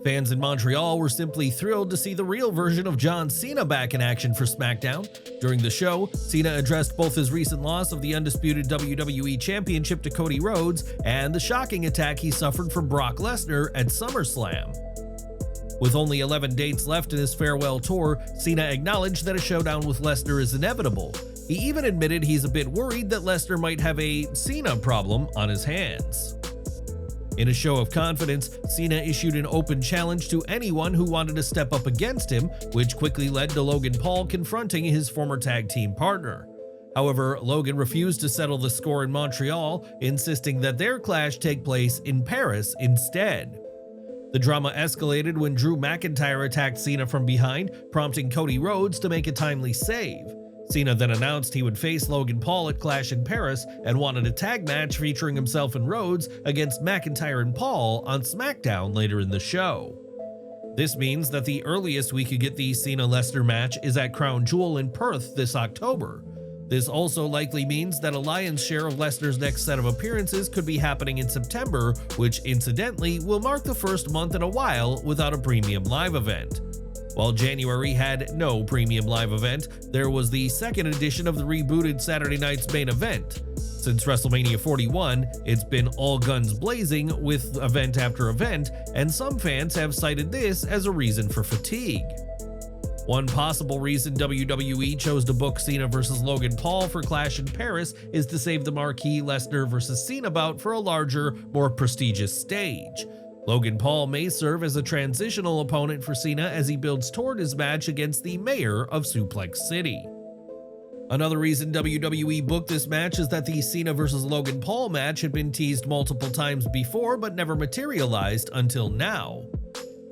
Fans in Montreal were simply thrilled to see the real version of John Cena back in action for Smackdown. During the show, Cena addressed both his recent loss of the undisputed WWE Championship to Cody Rhodes and the shocking attack he suffered from Brock Lesnar at SummerSlam. With only 11 dates left in his farewell tour, Cena acknowledged that a showdown with Lesnar is inevitable. He even admitted he's a bit worried that Lesnar might have a Cena problem on his hands. In a show of confidence, Cena issued an open challenge to anyone who wanted to step up against him, which quickly led to Logan Paul confronting his former tag team partner. However, Logan refused to settle the score in Montreal, insisting that their clash take place in Paris instead. The drama escalated when Drew McIntyre attacked Cena from behind, prompting Cody Rhodes to make a timely save. Cena then announced he would face Logan Paul at Clash in Paris and wanted a tag match featuring himself and Rhodes against McIntyre and Paul on Smackdown later in the show. This means that the earliest we could get the Cena-Lesnar match is at Crown Jewel in Perth this October. This also likely means that a lion's share of Lesnar's next set of appearances could be happening in September, which incidentally will mark the first month in a while without a premium live event. While January had no premium live event, there was the second edition of the rebooted Saturday night's main event. Since WrestleMania 41, it's been all guns blazing with event after event, and some fans have cited this as a reason for fatigue. One possible reason WWE chose to book Cena vs. Logan Paul for Clash in Paris is to save the marquee Lesnar vs. Cena bout for a larger, more prestigious stage. Logan Paul may serve as a transitional opponent for Cena as he builds toward his match against the mayor of Suplex City. Another reason WWE booked this match is that the Cena vs. Logan Paul match had been teased multiple times before but never materialized until now.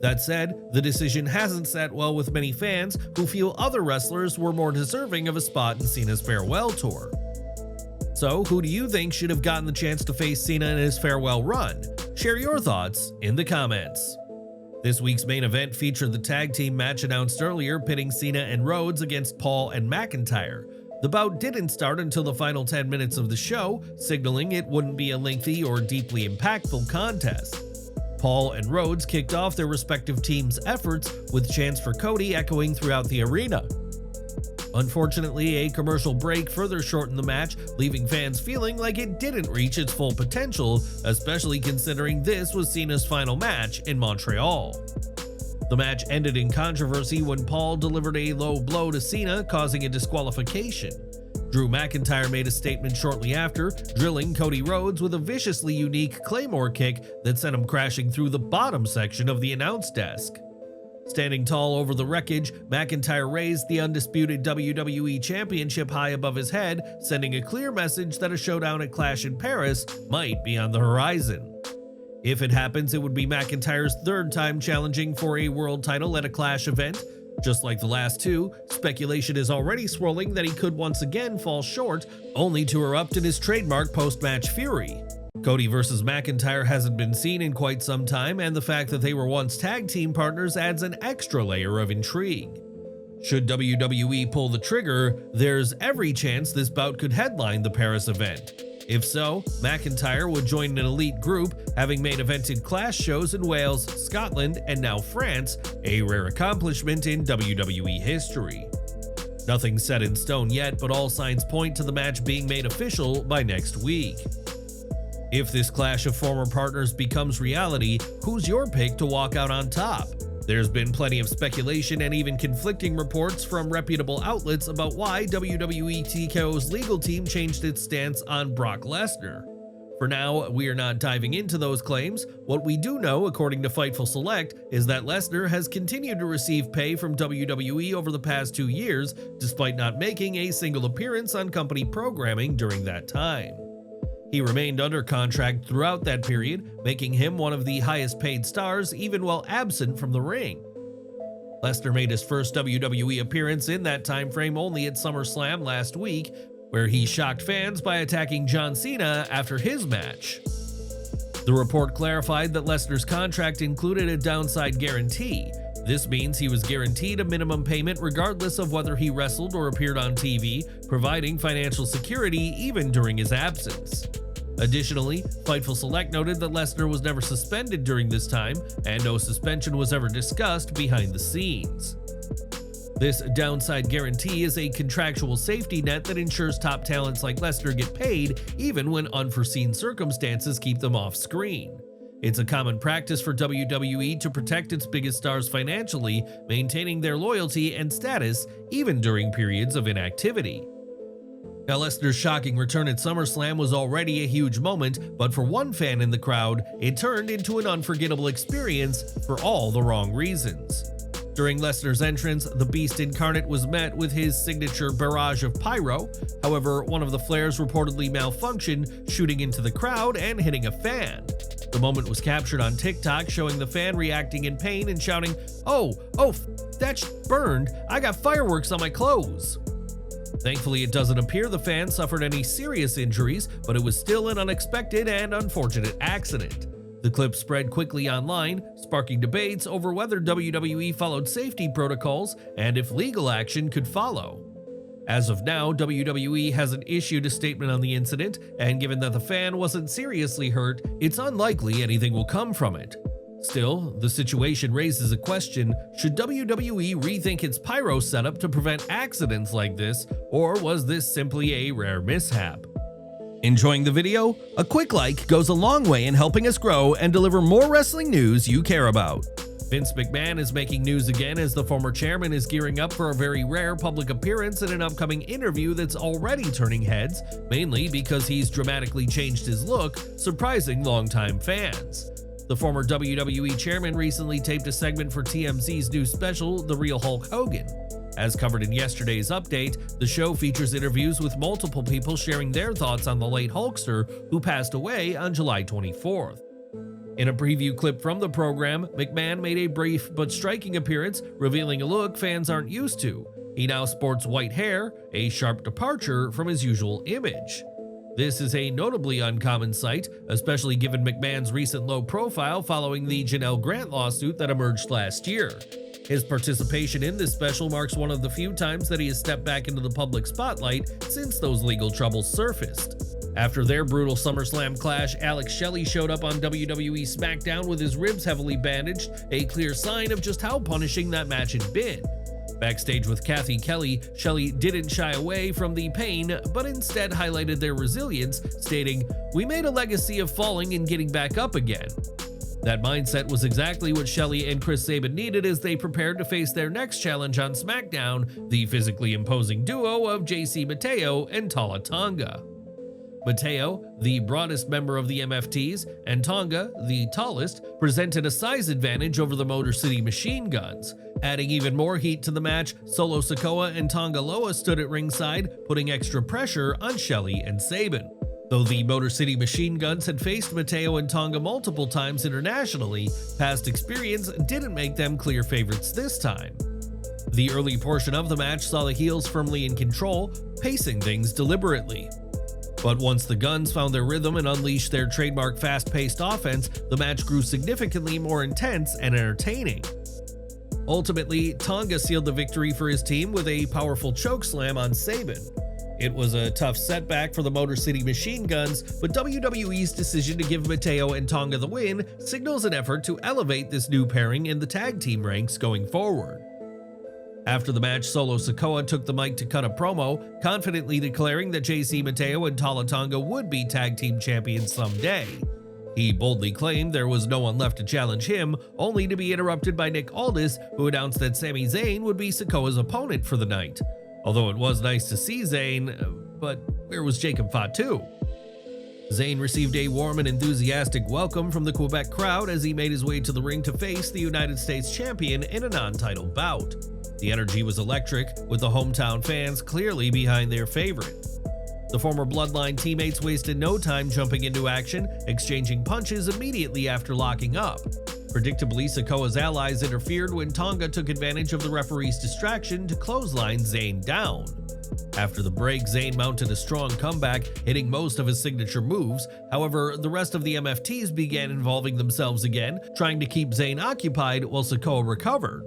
That said, the decision hasn't sat well with many fans who feel other wrestlers were more deserving of a spot in Cena's farewell tour. So, who do you think should have gotten the chance to face Cena in his farewell run? Share your thoughts in the comments. This week's main event featured the tag team match announced earlier, pitting Cena and Rhodes against Paul and McIntyre. The bout didn't start until the final 10 minutes of the show, signaling it wouldn't be a lengthy or deeply impactful contest. Paul and Rhodes kicked off their respective teams' efforts, with chants for Cody echoing throughout the arena. Unfortunately, a commercial break further shortened the match, leaving fans feeling like it didn't reach its full potential, especially considering this was Cena's final match in Montreal. The match ended in controversy when Paul delivered a low blow to Cena, causing a disqualification. Drew McIntyre made a statement shortly after, drilling Cody Rhodes with a viciously unique Claymore kick that sent him crashing through the bottom section of the announce desk. Standing tall over the wreckage, McIntyre raised the undisputed WWE Championship high above his head, sending a clear message that a showdown at Clash in Paris might be on the horizon. If it happens, it would be McIntyre's third time challenging for a world title at a Clash event. Just like the last two, speculation is already swirling that he could once again fall short, only to erupt in his trademark post-match fury. Cody vs. McIntyre hasn't been seen in quite some time, and the fact that they were once tag team partners adds an extra layer of intrigue. Should WWE pull the trigger, there's every chance this bout could headline the Paris event. If so, McIntyre would join an elite group, having main evented Clash shows in Wales, Scotland, and now France, a rare accomplishment in WWE history. Nothing's set in stone yet, but all signs point to the match being made official by next week. If this clash of former partners becomes reality, who's your pick to walk out on top? There's been plenty of speculation and even conflicting reports from reputable outlets about why WWE TKO's legal team changed its stance on Brock Lesnar. For now, we are not diving into those claims. What we do know, according to Fightful Select, is that Lesnar has continued to receive pay from WWE over the past 2 years, despite not making a single appearance on company programming during that time. He remained under contract throughout that period, making him one of the highest paid stars even while absent from the ring. Lesnar made his first WWE appearance in that time frame only at SummerSlam last week, where he shocked fans by attacking John Cena after his match. The report clarified that Lesnar's contract included a downside guarantee. This means he was guaranteed a minimum payment regardless of whether he wrestled or appeared on TV, providing financial security even during his absence. Additionally, Fightful Select noted that Lesnar was never suspended during this time, and no suspension was ever discussed behind the scenes. This downside guarantee is a contractual safety net that ensures top talents like Lesnar get paid even when unforeseen circumstances keep them off screen. It's a common practice for WWE to protect its biggest stars financially, maintaining their loyalty and status even during periods of inactivity. Now, Lesnar's shocking return at SummerSlam was already a huge moment, but for one fan in the crowd, it turned into an unforgettable experience for all the wrong reasons. During Lesnar's entrance, the Beast Incarnate was met with his signature barrage of Pyro. However, one of the flares reportedly malfunctioned, shooting into the crowd and hitting a fan. The moment was captured on TikTok, showing the fan reacting in pain and shouting, "Oh, that burned. I got fireworks on my clothes." Thankfully, it doesn't appear the fan suffered any serious injuries, but it was still an unexpected and unfortunate accident. The clip spread quickly online, sparking debates over whether WWE followed safety protocols and if legal action could follow. As of now, WWE hasn't issued a statement on the incident, and given that the fan wasn't seriously hurt, it's unlikely anything will come from it. Still, the situation raises a question: should WWE rethink its pyro setup to prevent accidents like this, or was this simply a rare mishap? Enjoying the video? A quick like goes a long way in helping us grow and deliver more wrestling news you care about. Vince McMahon is making news again as the former chairman is gearing up for a very rare public appearance in an upcoming interview that's already turning heads, mainly because he's dramatically changed his look, surprising longtime fans. The former WWE chairman recently taped a segment for TMZ's new special, The Real Hulk Hogan. As covered in yesterday's update, the show features interviews with multiple people sharing their thoughts on the late Hulkster who passed away on July 24th. In a preview clip from the program, McMahon made a brief but striking appearance, revealing a look fans aren't used to. He now sports white hair, a sharp departure from his usual image. This is a notably uncommon sight, especially given McMahon's recent low profile following the Janelle Grant lawsuit that emerged last year. His participation in this special marks one of the few times that he has stepped back into the public spotlight since those legal troubles surfaced. After their brutal SummerSlam clash, Alex Shelley showed up on WWE Smackdown with his ribs heavily bandaged, a clear sign of just how punishing that match had been. Backstage with Kathy Kelly, Shelley didn't shy away from the pain, but instead highlighted their resilience, stating, "We made a legacy of falling and getting back up again." That mindset was exactly what Shelley and Chris Sabin needed as they prepared to face their next challenge on SmackDown, the physically imposing duo of JC Mateo and Talla Tonga. Mateo, the broadest member of the MFTs, and Tonga, the tallest, presented a size advantage over the Motor City Machine Guns. Adding even more heat to the match, Solo Sikoa and Tonga Loa stood at ringside, putting extra pressure on Shelley and Sabin. Though the Motor City Machine Guns had faced Mateo and Tonga multiple times internationally, past experience didn't make them clear favorites this time. The early portion of the match saw the heels firmly in control, pacing things deliberately. But once the Guns found their rhythm and unleashed their trademark fast-paced offense, the match grew significantly more intense and entertaining. Ultimately, Tonga sealed the victory for his team with a powerful chokeslam on Sabin. It was a tough setback for the Motor City Machine Guns, but WWE's decision to give Mateo and Tonga the win signals an effort to elevate this new pairing in the tag team ranks going forward. After the match, Solo Sikoa took the mic to cut a promo, confidently declaring that JC Mateo and Talla Tonga would be tag team champions someday. He boldly claimed there was no one left to challenge him, only to be interrupted by Nick Aldis, who announced that Sami Zayn would be Sikoa's opponent for the night. Although it was nice to see Zayn, but where was Jacob Fatu? Zayn received a warm and enthusiastic welcome from the Quebec crowd as he made his way to the ring to face the United States champion in a non-title bout. The energy was electric, with the hometown fans clearly behind their favorite. The former Bloodline teammates wasted no time jumping into action, exchanging punches immediately after locking up. Predictably, Sikoa's allies interfered when Tonga took advantage of the referee's distraction to clothesline Zayn down. After the break, Zayn mounted a strong comeback, hitting most of his signature moves. However, the rest of the MFTs began involving themselves again, trying to keep Zayn occupied while Sikoa recovered.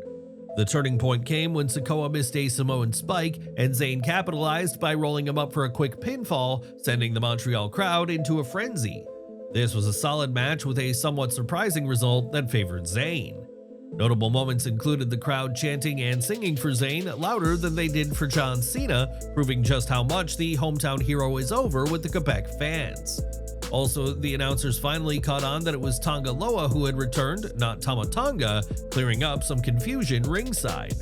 The turning point came when Sikoa missed a Samoan spike, and Zayn capitalized by rolling him up for a quick pinfall, sending the Montreal crowd into a frenzy. This was a solid match with a somewhat surprising result that favored Zayn. Notable moments included the crowd chanting and singing for Zayn louder than they did for John Cena, proving just how much the hometown hero is over with the Quebec fans. Also, the announcers finally caught on that it was Tonga Loa who had returned, not Tonga, clearing up some confusion ringside.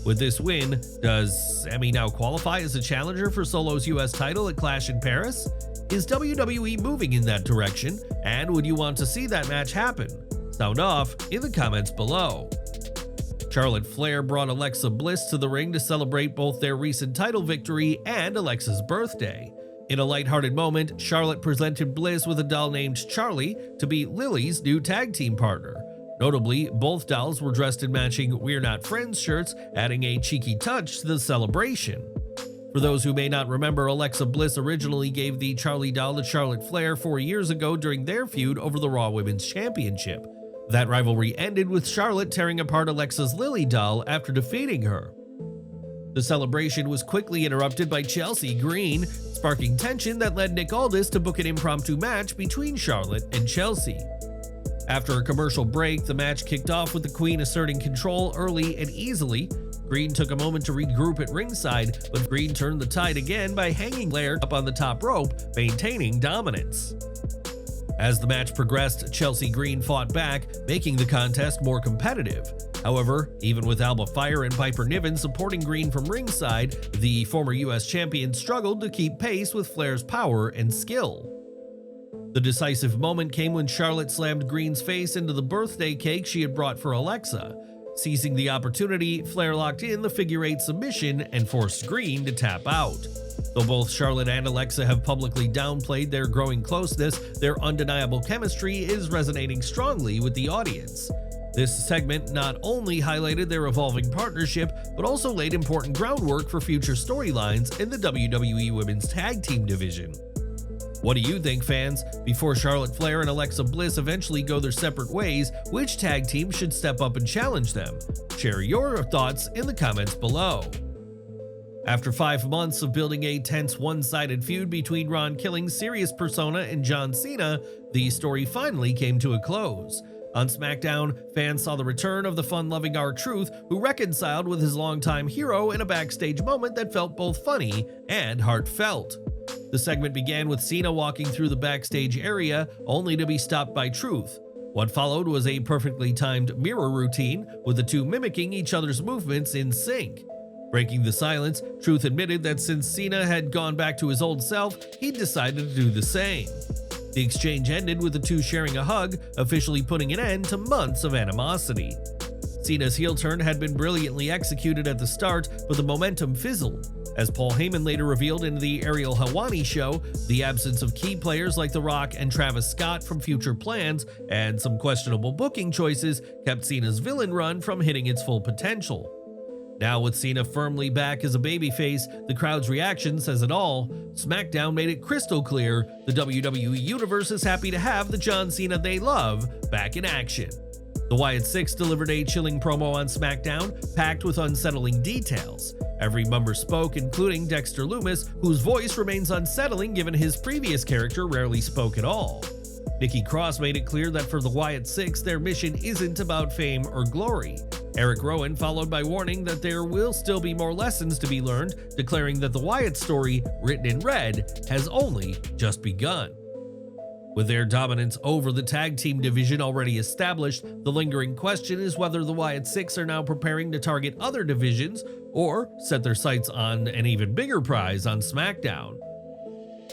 With this win, does Sami now qualify as a challenger for Solo's US title at Clash in Paris? Is WWE moving in that direction, and would you want to see that match happen? Sound off in the comments below. Charlotte Flair brought Alexa Bliss to the ring to celebrate both their recent title victory and Alexa's birthday. In a lighthearted moment, Charlotte presented Bliss with a doll named Charlie to be Lily's new tag team partner. Notably, both dolls were dressed in matching We're Not Friends shirts, adding a cheeky touch to the celebration. For those who may not remember, Alexa Bliss originally gave the Charlie doll to Charlotte Flair 4 years ago during their feud over the Raw Women's Championship. That rivalry ended with Charlotte tearing apart Alexa's Lily doll after defeating her. The celebration was quickly interrupted by Chelsea Green, sparking tension that led Nick Aldis to book an impromptu match between Charlotte and Chelsea. After a commercial break, the match kicked off with the Queen asserting control early and easily. Green took a moment to regroup at ringside, but Green turned the tide again by hanging Flair up on the top rope, maintaining dominance. As the match progressed, Chelsea Green fought back, making the contest more competitive. However, even with Alba Fire and Piper Niven supporting Green from ringside, the former US champion struggled to keep pace with Flair's power and skill. The decisive moment came when Charlotte slammed Green's face into the birthday cake she had brought for Alexa. Seizing the opportunity, Flair locked in the figure-8 submission and forced Green to tap out. Though both Charlotte and Alexa have publicly downplayed their growing closeness, their undeniable chemistry is resonating strongly with the audience. This segment not only highlighted their evolving partnership, but also laid important groundwork for future storylines in the WWE Women's Tag Team division. What do you think, fans? Before Charlotte Flair and Alexa Bliss eventually go their separate ways, which tag team should step up and challenge them? Share your thoughts in the comments below. After 5 months of building a tense one-sided feud between Ron Killing's Sirius persona and John Cena, the story finally came to a close. On Smackdown, fans saw the return of the fun-loving R-Truth, who reconciled with his longtime hero in a backstage moment that felt both funny and heartfelt. The segment began with Cena walking through the backstage area, only to be stopped by Truth. What followed was a perfectly timed mirror routine, with the two mimicking each other's movements in sync. Breaking the silence, Truth admitted that since Cena had gone back to his old self, he'd decided to do the same. The exchange ended with the two sharing a hug, officially putting an end to months of animosity. Cena's heel turn had been brilliantly executed at the start, but the momentum fizzled. As Paul Heyman later revealed in the Ariel Helwani show, the absence of key players like The Rock and Travis Scott from future plans and some questionable booking choices kept Cena's villain run from hitting its full potential. Now with Cena firmly back as a babyface, the crowd's reaction says it all. Smackdown made it crystal clear the WWE Universe is happy to have the John Cena they love back in action. The Wyatt Six delivered a chilling promo on SmackDown, packed with unsettling details. Every member spoke, including Dexter Lumis, whose voice remains unsettling given his previous character rarely spoke at all. Nikki Cross made it clear that for the Wyatt Six, their mission isn't about fame or glory. Eric Rowan followed by warning that there will still be more lessons to be learned, declaring that the Wyatt story, written in red, has only just begun. With their dominance over the tag team division already established, the lingering question is whether the Wyatt Six are now preparing to target other divisions or set their sights on an even bigger prize on SmackDown.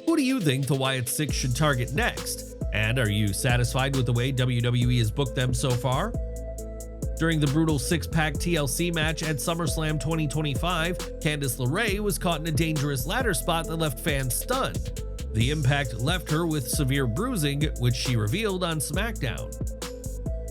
Who do you think the Wyatt Six should target next? And are you satisfied with the way WWE has booked them so far? During the brutal six-pack TLC match at SummerSlam 2025, Candice LeRae was caught in a dangerous ladder spot that left fans stunned. The impact left her with severe bruising, which she revealed on SmackDown.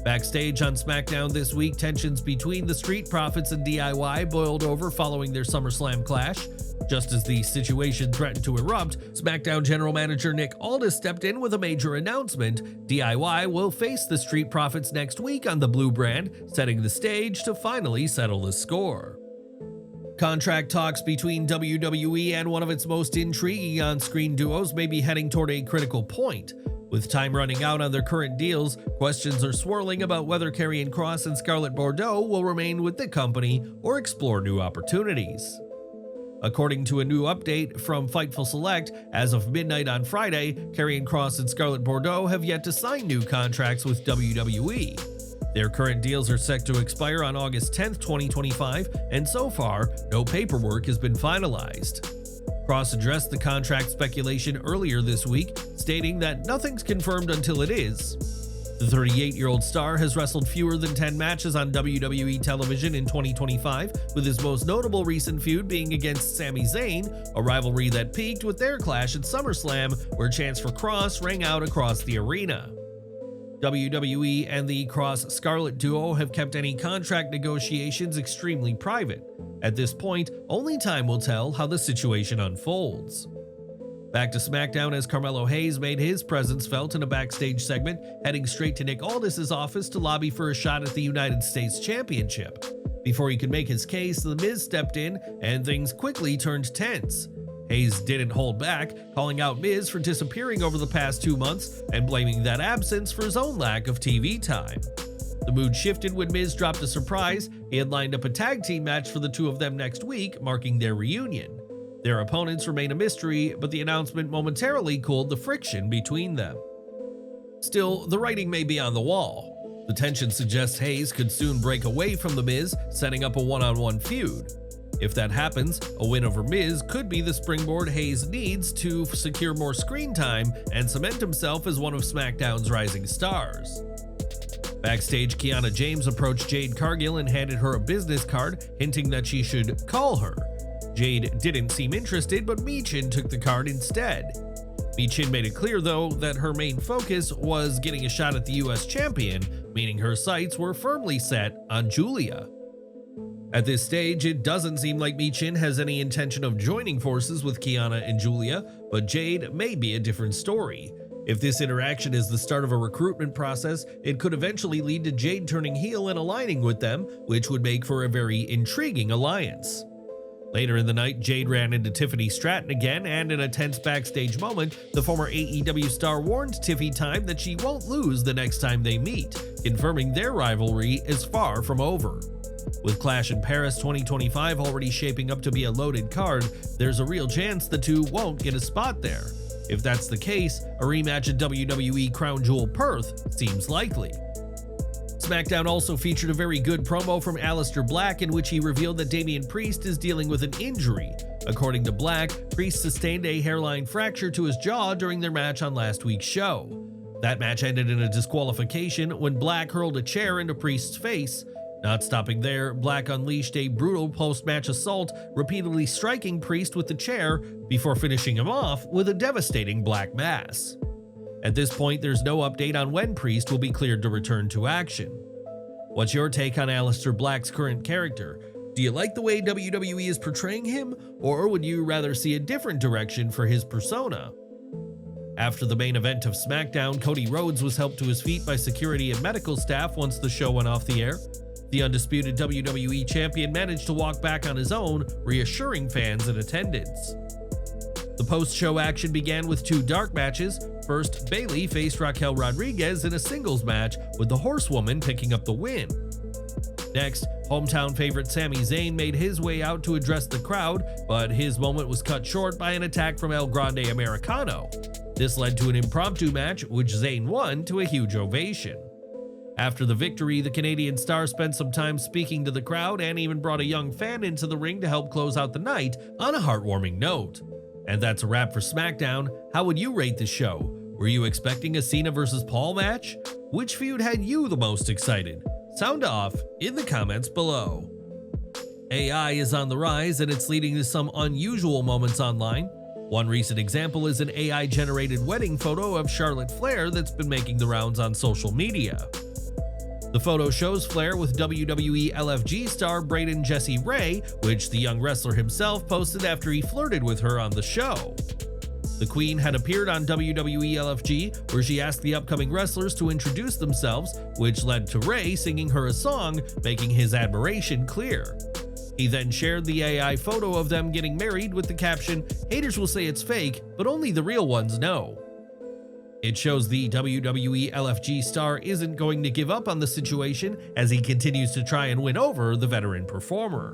Backstage on SmackDown this week, tensions between the Street Profits and DIY boiled over following their SummerSlam clash. Just as the situation threatened to erupt, SmackDown General Manager Nick Aldis stepped in with a major announcement. DIY will face the Street Profits next week on the Blue brand, setting the stage to finally settle the score. Contract talks between WWE and one of its most intriguing on-screen duos may be heading toward a critical point. With time running out on their current deals, questions are swirling about whether Karrion Kross and Scarlett Bordeaux will remain with the company or explore new opportunities. According to a new update from Fightful Select, as of midnight on Friday, Karrion Kross and Scarlett Bordeaux have yet to sign new contracts with WWE. Their current deals are set to expire on August 10, 2025, and so far, no paperwork has been finalized. Kross addressed the contract speculation earlier this week, stating that nothing's confirmed until it is. The 38-year-old star has wrestled fewer than 10 matches on WWE television in 2025, with his most notable recent feud being against Sami Zayn, a rivalry that peaked with their clash at SummerSlam, where chants for Kross rang out across the arena. WWE and the Kross-Scarlett duo have kept any contract negotiations extremely private. At this point, only time will tell how the situation unfolds. Back to SmackDown as Carmelo Hayes made his presence felt in a backstage segment, heading straight to Nick Aldis' office to lobby for a shot at the United States Championship. Before he could make his case, The Miz stepped in and things quickly turned tense. Hayes didn't hold back, calling out Miz for disappearing over the past 2 months and blaming that absence for his own lack of TV time. The mood shifted when Miz dropped a surprise. He had lined up a tag team match for the two of them next week, marking their reunion. Their opponents remain a mystery, but the announcement momentarily cooled the friction between them. Still, the writing may be on the wall. The tension suggests Hayes could soon break away from The Miz, setting up a one-on-one feud. If that happens, a win over Miz could be the springboard Hayes needs to secure more screen time and cement himself as one of SmackDown's rising stars. Backstage, Kiana James approached Jade Cargill and handed her a business card, hinting that she should call her. Jade didn't seem interested, but Michin took the card instead. Michin made it clear, though, that her main focus was getting a shot at the US champion, meaning her sights were firmly set on Julia. At this stage, it doesn't seem like Michin has any intention of joining forces with Kiana and Julia, but Jade may be a different story. If this interaction is the start of a recruitment process, it could eventually lead to Jade turning heel and aligning with them, which would make for a very intriguing alliance. Later in the night, Jade ran into Tiffany Stratton again, and in a tense backstage moment, the former AEW star warned Tiffy Time that she won't lose the next time they meet, confirming their rivalry is far from over. With Clash in Paris 2025 already shaping up to be a loaded card, there's a real chance the two won't get a spot there. If that's the case, a rematch at WWE Crown Jewel Perth seems likely. SmackDown also featured a very good promo from Aleister Black in which he revealed that Damian Priest is dealing with an injury. According to Black, Priest sustained a hairline fracture to his jaw during their match on last week's show. That match ended in a disqualification when Black hurled a chair into Priest's face. Not stopping there, Black unleashed a brutal post-match assault, repeatedly striking Priest with the chair before finishing him off with a devastating black mass. At this point, there's no update on when Priest will be cleared to return to action. What's your take on Aleister Black's current character? Do you like the way WWE is portraying him, or would you rather see a different direction for his persona? After the main event of SmackDown, Cody Rhodes was helped to his feet by security and medical staff once the show went off the air. The undisputed WWE champion managed to walk back on his own, reassuring fans in attendance. The post-show action began with two dark matches. First, Bayley faced Raquel Rodriguez in a singles match, with the Horsewoman picking up the win. Next, hometown favorite Sami Zayn made his way out to address the crowd, but his moment was cut short by an attack from El Grande Americano. This led to an impromptu match, which Zayn won to a huge ovation. After the victory, the Canadian star spent some time speaking to the crowd and even brought a young fan into the ring to help close out the night on a heartwarming note. And that's a wrap for SmackDown. How would you rate the show? Were you expecting a Cena vs. Paul match? Which feud had you the most excited? Sound off in the comments below. AI is on the rise and it's leading to some unusual moments online. One recent example is an AI-generated wedding photo of Charlotte Flair that's been making the rounds on social media. The photo shows Flair with WWE LFG star Braden Jessie Ray, which the young wrestler himself posted after he flirted with her on the show. The Queen had appeared on WWE LFG, where she asked the upcoming wrestlers to introduce themselves, which led to Ray singing her a song, making his admiration clear. He then shared the AI photo of them getting married with the caption, "Haters will say it's fake, but only the real ones know." It shows the WWE LFG star isn't going to give up on the situation as he continues to try and win over the veteran performer.